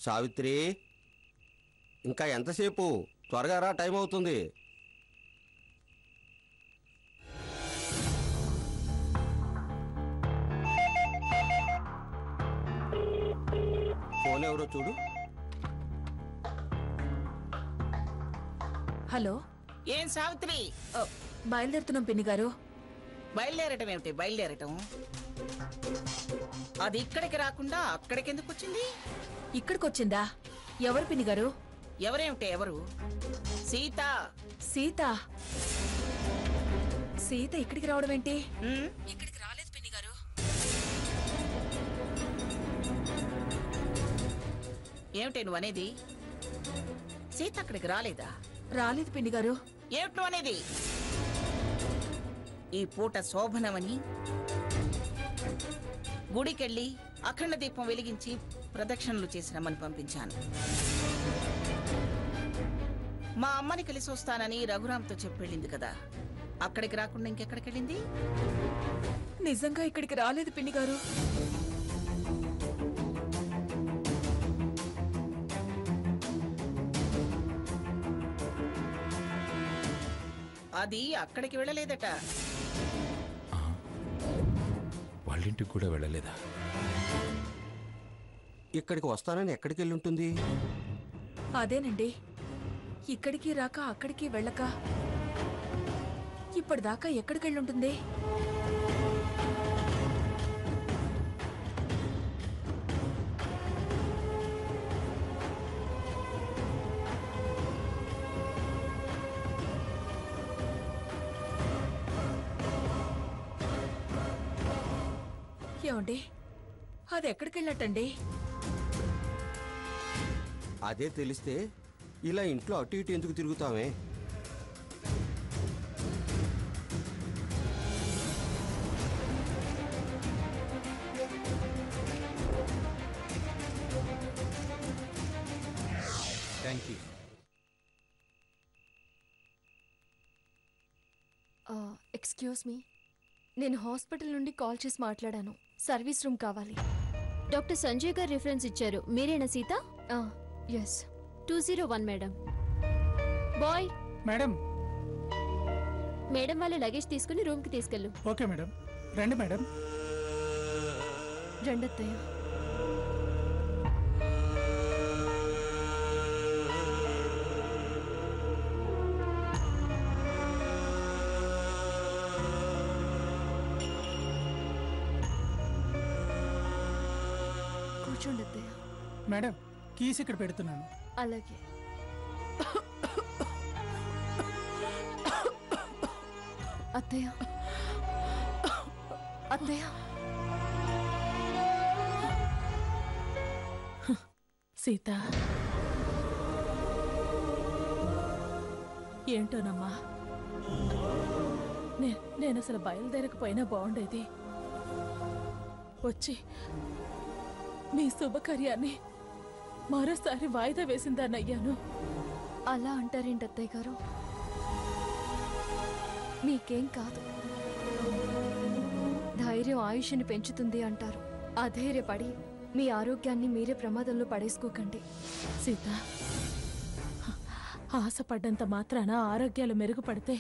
సావిత్రి, ఇంకా ఎంతసేపు? త్వరగా రా, టైం అవుతుంది. ఫోన్ ఎవరో చూడు. హలో. ఏం సావిత్రి? బయలుదేరుతున్నాం పిన్ని గారు. బయలుదేరటం ఏమిటి? బయలుదేరటం అది ఇక్కడికి రాకుండా అక్కడికి ఎందుకు వచ్చింది? ఇక్కడికి వచ్చిందా? ఎవరు పిన్ని గారు? ఎవరేమిటి? ఎవరు? సీత. సీత? సీత ఇక్కడికి రావడం ఏంటి? ఇక్కడికి రాలేదు పిన్ని గారు. ఏమిటి నువ్వు అనేది? సీత అక్కడికి రాలేదా? రాలేదు పిన్ని గారు. ఏమిటి నువ్వు అనేది? ఈ పూట శోభనమని గుడికెళ్ళి అఖండ దీపం వెలిగించి ప్రదక్షిణలు చేసినమని పంపించాను. మా అమ్మని కలిసి వస్తానని రఘురామ్తో చెప్పెళ్ళింది కదా, అక్కడికి రాకుండా ఇంకెక్కడికి వెళ్ళింది? నిజంగా ఇక్కడికి రాలేదు పిన్ని గారు. అది అక్కడికి వెళ్ళలేదట. వాళ్ళింటికి కూడా వెళ్ళలేదా? ఇక్కడికి వస్తానని ఎక్కడికి వెళ్ళి ఉంటుంది? అదేనండి, ఇక్కడికి రాక అక్కడికి వెళ్ళక ఇప్పటిదాకా ఎక్కడికి వెళ్ళుంటుంది? ఏమండి, అది ఎక్కడికి వెళ్ళటండి? అదే తెలిస్తే ఇలా ఇంట్లో అటు ఇటు ఎందుకు తిరుగుతామే? Thank you. ఎక్స్క్యూజ్ మీ, నేను హాస్పిటల్ నుండి కాల్ చేసి మాట్లాడాను. సర్వీస్ రూమ్ కావాలి. డాక్టర్ సంజయ్ గారు రిఫరెన్స్ ఇచ్చారు. మీరేనా Seetha? Yes. 201 madam. Boy. Madam. Madam వాళ్ళ లగేజ్ తీసుకుని రూమ్కి తీసుకెళ్ళు. Okay madam. రండి మేడం. రండత్తయ్య. కూర్చోండి మేడం, కీస్ ఇక్కడ పెడుతున్నాను. అలాగే. అత్తయ్య, అత్తయ్య. సీత, ఏంటోనమ్మా, నేను అసలు బయలుదేరకపోయినా బాగుండేది. వచ్చి మీ శుభకార్యాన్ని మరోసారి వాయిదా వేసిందాన్నయ్యాను. అలా అంటారేంటి అత్తయ్య గారు? మీకేం కాదు. ధైర్యం ఆయుష్ని పెంచుతుంది అంటారు. అధైర్యపడి మీ ఆరోగ్యాన్ని మీరే ప్రమాదంలో పడేసుకోకండి. సీత, ఆశపడ్డంత మాత్రాన ఆరోగ్యాలు మెరుగుపడితే